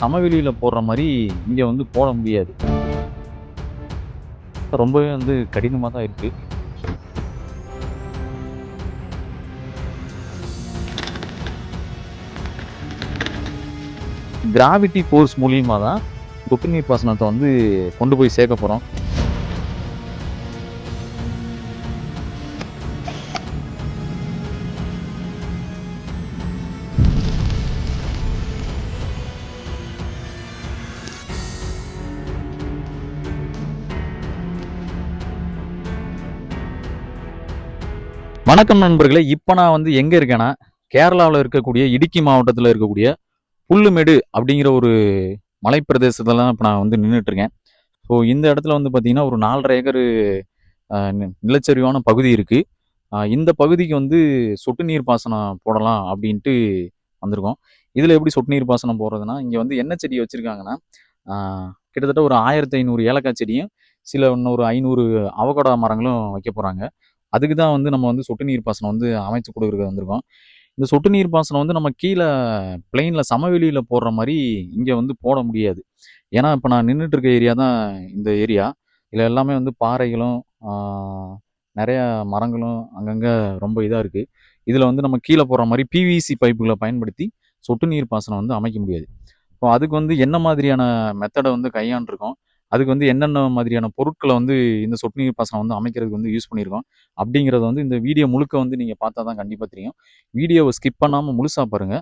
சமவெளியில போடுற மாரி இங்க வந்து போட முடியாது. ரொம்பவே வந்து கடினமா தான் இருக்கு. கிராவிட்டி ஃபோர்ஸ் மூலியமா தான் சொட்டு நீர் பாசனத்த வந்து கொண்டு போய் சேர்க்க போறோம். வணக்கம் நண்பர்களே! இப்ப நான் வந்து எங்க இருக்கேன்னா, கேரளாவுல இருக்கக்கூடிய இடுக்கி மாவட்டத்துல இருக்கக்கூடிய புல்லுமேடு அப்படிங்கிற ஒரு மலைப்பிரதேசத்துல தான் இப்ப நான் வந்து நின்னுட்டு இருக்கேன். ஸோ இந்த இடத்துல வந்து பார்த்தீங்கன்னா, ஒரு 4 1/2 ஏக்கரு நிலச்சரிவான பகுதி இருக்கு. இந்த பகுதிக்கு வந்து சொட்டு நீர் பாசனம் போடலாம் அப்படின்ட்டு வந்திருக்கோம். இதுல எப்படி சொட்டு நீர் பாசனம் போடுறதுன்னா, இங்க வந்து என்ன செடி வச்சிருக்காங்கன்னா, ஆ கிட்டத்தட்ட ஒரு 1500 ஏலக்காய் செடியும், சில இன்னொரு 500 அவகோடா மரங்களும் வைக்க போறாங்க. அதுக்கு தான் வந்து நம்ம வந்து சொட்டு நீர் பாசனம் வந்து அமைச்சு கொடுக்குறதுக்கு வந்திருக்கோம். இந்த சொட்டு நீர் பாசனம் வந்து நம்ம கீழ பிளெயின்ல சமவெளியில போடுற மாரி இங்க வந்து போட முடியாது. ஏன்னா, இப்ப நான் நின்னுட்டு இருக்க ஏரியா தான் இந்த ஏரியா. இதுல எல்லாமே வந்து பாறைகளும், ஆ நெறைய மரங்களும் அங்கங்க ரொம்ப இதா இருக்கு. இதுல வந்து நம்ம கீழ போடுற மாரி பிவிசி பைப்புகள பயன்படுத்தி சொட்டு நீர் பாசனம் வந்து அமைக்க முடியாது. இப்போ அதுக்கு வந்து என்ன மாதிரியான மெத்தட வந்து கையாண்டுருக்கோம். அதுக்கு வந்து என்னென்ன மாதிரியான பொருட்கள வந்து இந்த சொட்டு நீர் பாசனம் வந்து அமைக்கிறதுக்கு வந்து யூஸ் பண்ணியிருக்கோம். அப்படிங்கிறத வந்து இந்த வீடியோ முழுக்க வந்து நீங்க பார்த்தா தான் கண்டிப்பா தெரியும். வீடியோவ ஸ்கிப் பண்ணாம முழுசா பாருங்க.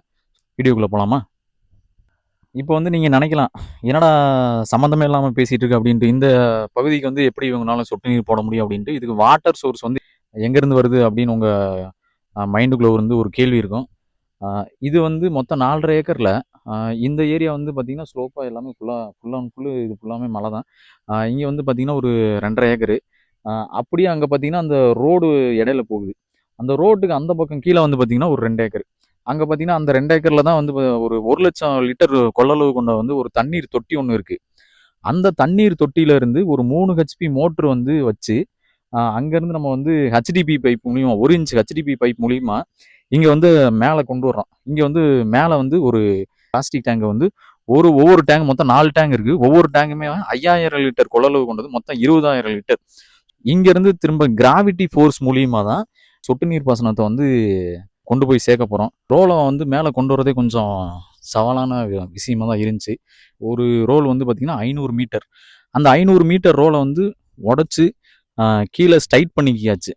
வீடியோக்குள்ள போலாமா? இப்போ வந்து நீங்க நெனைக்கலாம், என்னடா சம்மந்தமே இல்லாம பேசிட்டு இருக்க அப்படின்ட்டு. இந்த பகுதிக்கு வந்து எப்படி இவங்கனால சொட்டு நீர் போட முடியும் அப்படின்ட்டு. இதுக்கு வாட்டர் சோர்ஸ் வந்து எங்கேருந்து வருது அப்படின்னு உங்க மைண்டுக்குள்ள வந்து ஒரு கேள்வி இருக்கும். ஆ, இது வந்து மொத்தம் 4 1/2 ஏக்கர்ல இந்த ஏரியா வந்து பார்த்தீங்கன்னா, ஸ்லோப்பா எல்லாமே ஃபுல் அண்ட் ஃபுல் இது ஃபுல்லாமே மலை தான். இங்க வந்து பார்த்தீங்கன்னா, ஒரு 2 1/2 ஏக்கரு. அ அப்படியே அங்க பார்த்தீங்கன்னா, அந்த ரோடு இடையில போகுது. அந்த ரோட்டுக்கு அந்த பக்கம் கீழ வந்து பார்த்தீங்கன்னா, ஒரு 2 ஏக்கர். அங்க பார்த்தீங்கன்னா, அந்த 2 ஏக்கர்ல தான் வந்து ஒரு 1,00,000 லிட்டர் கொள்ளளவு கொண்ட வந்து ஒரு தண்ணீர் தொட்டி ஒண்ணு இருக்கு. அந்த தண்ணீர் தொட்டியில இருந்து ஒரு 3 ஹெச்பி மோட்டர் வந்து வச்சு, அங்கருந்து நம்ம வந்து ஹெச்டிபி பைப் மூலியமா 1 இன்ச் ஹெச்டிபி பைப் மூலியமா இங்க வந்து மேல கொண்டு வர்றோம். இங்க வந்து மேல வந்து ஒரு பிளாஸ்டிக் டேங்க வந்து ஒவ்வொரு டேங்க் மொத்தம் 4 டேங்க் இருக்கு. ஒவ்வொரு டேங்குமே 5000 லிட்டர் கொள்ளளவு கொண்டது. மொத்தம் 20,000 லிட்டர். இங்கருந்து திரும்ப கிராவிட்டி ஃபோர்ஸ் மூலியமா தான் சொட்டு நீர் பாசனத்த வந்து கொண்டு போய் சேர்க்க போறோம். ரோல வந்து மேல கொண்டு வரதே கொஞ்சம் சவாலான விஷயமா தான் இருந்துச்சு. ஒரு ரோல் வந்து பார்த்தீங்கன்னா 500 மீட்டர். அந்த 500 மீட்டர் ரோல வந்து உடைச்சு அ கீழ ஸ்ட்ரைட் பண்ணிக்கியாச்சு.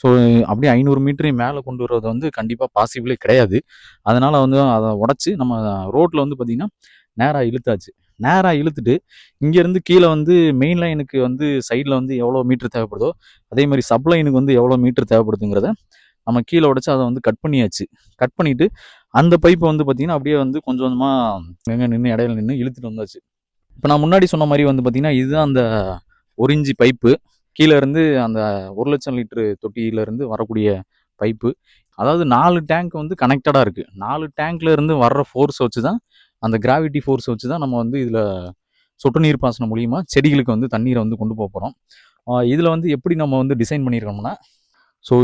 ஸோ அப்படியே 500 மீட்டரையும் மேல கொண்டு வரது வந்து கண்டிப்பா பாசிபிளே கிடையாது. அதனால வந்து அத உடைச்சு நம்ம ரோட்ல வந்து பார்த்தீங்கன்னா, நேரா இழுத்தாச்சு. நேரா இழுத்துட்டு, இங்கேருந்து கீழ வந்து மெயின் லைனுக்கு வந்து சைட்ல வந்து எவ்வளோ மீட்டர் தேவைப்படுதோ, அதே மாரி சப் லைனுக்கு வந்து எவ்வளோ மீட்டர் தேவைப்படுதுங்கிறத நம்ம கீழ உடைச்சு அத வந்து கட் பண்ணியாச்சு. கட் பண்ணிட்டு, அந்த பைப்ப வந்து பார்த்தீங்கன்னா, அப்படியே வந்து கொஞ்சம் கொஞ்சமா அங்கங்க நின்னு இடையில நின்னு இழுத்துட்டு வந்தாச்சு. இப்ப நான் முன்னாடி சொன்ன மாரி வந்து பார்த்தீங்கன்னா, இதுதான் அந்த 1 இன்ச் பைப்பு. கீழ இருந்து அந்த 1,00,000 லிட்டர் தொட்டியில இருந்து வரக்கூடிய பைப்பு. அதாவது 4 டேங்க் வந்து கனெக்டடா இருக்கு. 4 டேங்க்ல இருந்து வர்ற ஃபோர்ஸ வச்சு தான், அந்த கிராவிட்டி ஃபோர்ஸ வச்சு தான் நம்ம வந்து இதுல சொட்டு நீர் பாசனம் மூலியமா செடிகளுக்கு வந்து தண்ணீர வந்து கொண்டு போப்போறோம். இதுல வந்து எப்படி நம்ம வந்து டிசைன் பண்ணியிருக்கோம்னா, ஸோ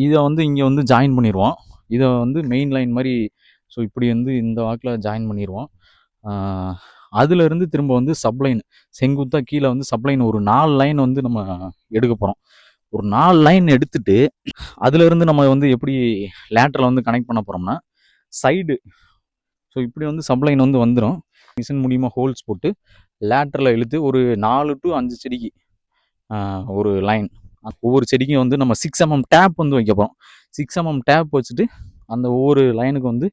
இத வந்து இங்க வந்து ஜாயின் பண்ணிருவோம். இத வந்து மெயின் லைன் மாரி இப்படி வந்து இந்த வாக்குல ஜாயின் பண்ணிருவோம். ஆ அதுலருந்து திரும்ப வந்து சப்ளைன் செங்குத்தா கீழ வந்து சப்ளைன் ஒரு 4 லைன் வந்து நம்ம எடுக்க போறோம். ஒரு 4 லைன் எடுத்துட்டு, அதுலருந்து நம்ம வந்து எப்படி லேட்டரல வந்து கனெக்ட் பண்ண போறோம்னா, சைடு இப்படி வந்து சப்ளைன் வந்து வந்துரும். மிஷின் மூலியமா ஹோல்ஸ் போட்டு, லேட்டரல இழுத்து ஒரு 4 டூ 5 செடிக்கு அ ஒரு லைன். ஒவ்வொரு செடிக்கும் வந்து நம்ம 6 டேப் வந்து வைக்க போறோம். 6 டேப் வச்சுட்டு, அந்த ஒவ்வொரு லைனுக்கு வந்து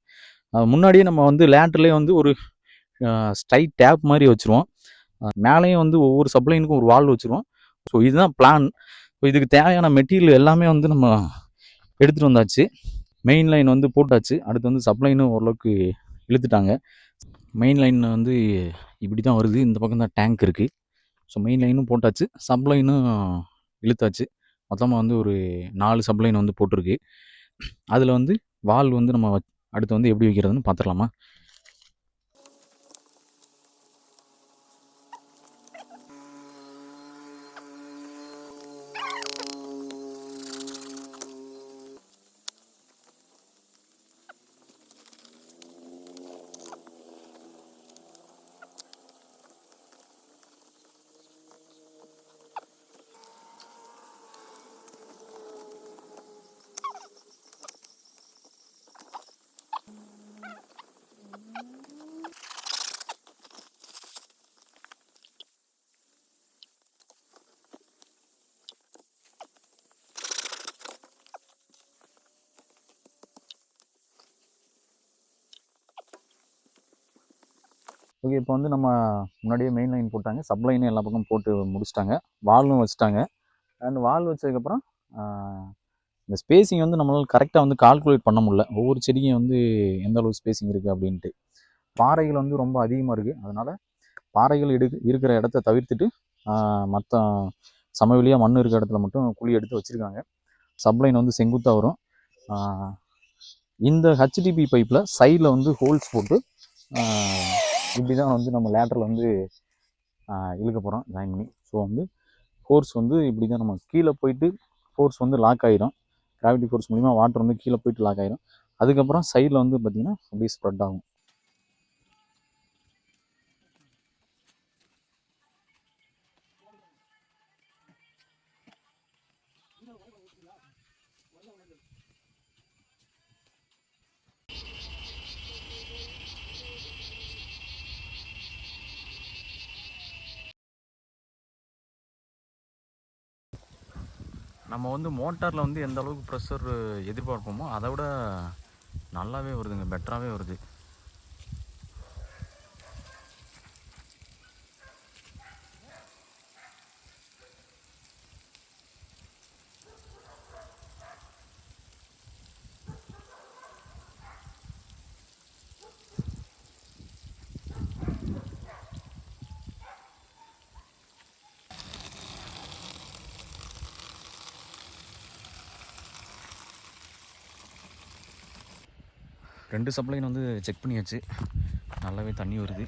முன்னாடியே நம்ம வந்து லேட்டர்லயே வந்து ஒரு ஸ்ட்ரைட் டேப் மாரி வச்சுருவோம். மேலேயும் வந்து ஒவ்வொரு சப்ளைனுக்கும் ஒரு வால்வு வச்சுருவோம். ஸோ இதுதான் பிளான். ஸோ இதுக்கு தேவையான மெட்டீரியல் எல்லாமே வந்து நம்ம எடுத்துட்டு வந்தாச்சு. மெயின் லைன் வந்து போட்டாச்சு. அடுத்து வந்து சப்ளைனும் ஓரளவுக்கு இழுத்துட்டாங்க. மெயின் லைன் வந்து இப்படி தான் வருது. இந்த பக்கம் தான் டேங்க் இருக்கு. ஸோ மெயின் லைனும் போட்டாச்சு. சப்ளைனும் இழுத்தாச்சு. மொத்தமா வந்து ஒரு 4 சப்ளைன் வந்து போட்டிருக்கு. அதில வந்து வால்வு வந்து நம்ம அடுத்து வந்து எப்படி வைக்கிறதுன்னு பார்த்துரலாமா? ஓகே, இப்போ வந்து நம்ம முன்னாடியே மெயின் லைன் போட்டாங்க, சப்ளைனும் எல்லா பக்கம் போட்டு முடிச்சிட்டாங்க, வால்வும் வச்சுட்டாங்க. அண்ட் வால் வச்சதுக்கப்புறம் இந்த ஸ்பேஸிங் வந்து நம்மளால் கரெக்டாக வந்து கால்குலேட் பண்ண முடியல, ஒவ்வொரு செடியும் வந்து எந்த அளவு ஸ்பேஸிங் இருக்குது அப்படின்ட்டு. பாறைகள் வந்து ரொம்ப அதிகமாக இருக்குது, அதனால் பாறைகள் இருக்கிற இடத்த தவிர்த்துட்டு மற்ற சமவெளியாக மண் இருக்கிற இடத்துல மட்டும் குழி எடுத்து வச்சுருக்காங்க. சப்ளைன் வந்து செங்குத்தாக வரும். இந்த ஹெச்டிபி பைப்பில் சைடில் வந்து ஹோல்ஸ் போட்டு இப்படி தான் வந்து நம்ம லேட்டரில் வந்து இழுக்க போகிறோம் ஜாயின் பண்ணி. ஸோ வந்து ஃபோர்ஸ் வந்து இப்படி தான் நம்ம கீழே போயிட்டு ஃபோர்ஸ் வந்து லாக் ஆகிரும், கிராவிட்டி ஃபோர்ஸ் மூலிமா வாட்டர் வந்து கீழே போயிட்டு லாக் ஆகிரும். அதுக்கப்புறம் சைடில் வந்து பார்த்திங்கன்னா அப்படியே ஸ்ப்ரெட் ஆகும். நம்ம வந்து மோட்டாரில் வந்து எந்த அளவுக்கு ப்ரெஷர் எதிர்பார்ப்போமோ அதை விட நல்லாவே வருதுங்க, பெட்டராகவே வருது. ரெண்டு சப்ளைன் வந்து செக் பண்ணியாச்சு, நல்லாவே தண்ணி வருது.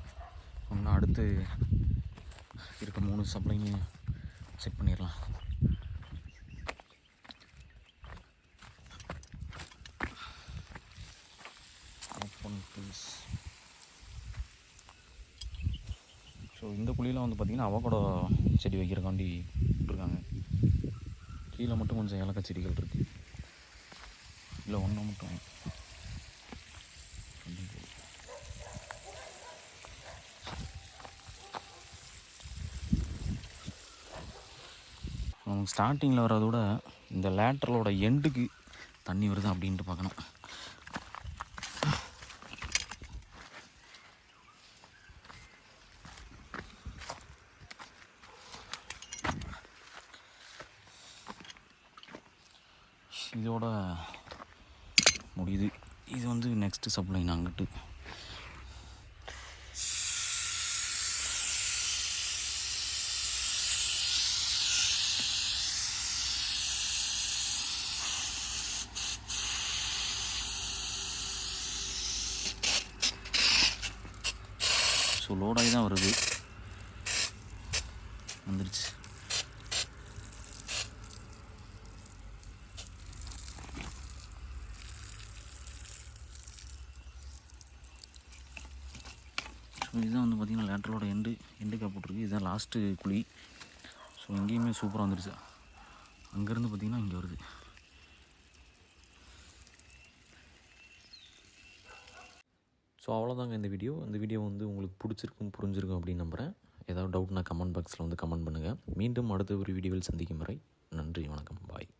இன்னும் அடுத்து இருக்க 3 சப்ளைனையும் செக் பண்ணிடலாம். Open please. ஸோ இந்த குழியில் வந்து பார்த்திங்கன்னா அவகோடோ செடி வைக்கிறக்காண்டி விட்டுருக்காங்க. கீழே மட்டும் கொஞ்சம் ஏலக்காய் செடிகள் இருக்குது, இல்லை ஒன்று மட்டும். ஸ்டார்டிங்கில் வர்றத விட இந்த லேட்டரலோட எண்டுக்கு தண்ணி வருது அப்படின்ட்டு பார்க்கணும். இதோட முடியுது. இது வந்து நெக்ஸ்ட்டு சப்ளைன் அங்கிட்டு. ஸோ லோடாகி தான் வருது, வந்துடுச்சு. ஸோ இதுதான் வந்து பார்த்திங்கன்னா லேட்டரோட எண்டுக்காக போட்டிருக்கு. இதுதான் லாஸ்ட்டு குழி. ஸோ இங்கேயுமே சூப்பராக வந்துடுச்சு. அங்கேருந்து பார்த்திங்கன்னா இங்கே வருது. ஸோ அவ்வளோதாங்க இந்த வீடியோ. இந்த வீடியோ வந்து உங்களுக்கு பிடிச்சிருக்கும், புரிஞ்சிருக்கும் அப்படின்னு நம்புகிறேன். ஏதாவது டவுட்னா கமெண்ட் பாக்ஸில் வந்து கமெண்ட் பண்ணுங்கள். மீண்டும் அடுத்த ஒரு வீடியோவில் சந்திக்கும் வரை நன்றி, வணக்கம், பாய்.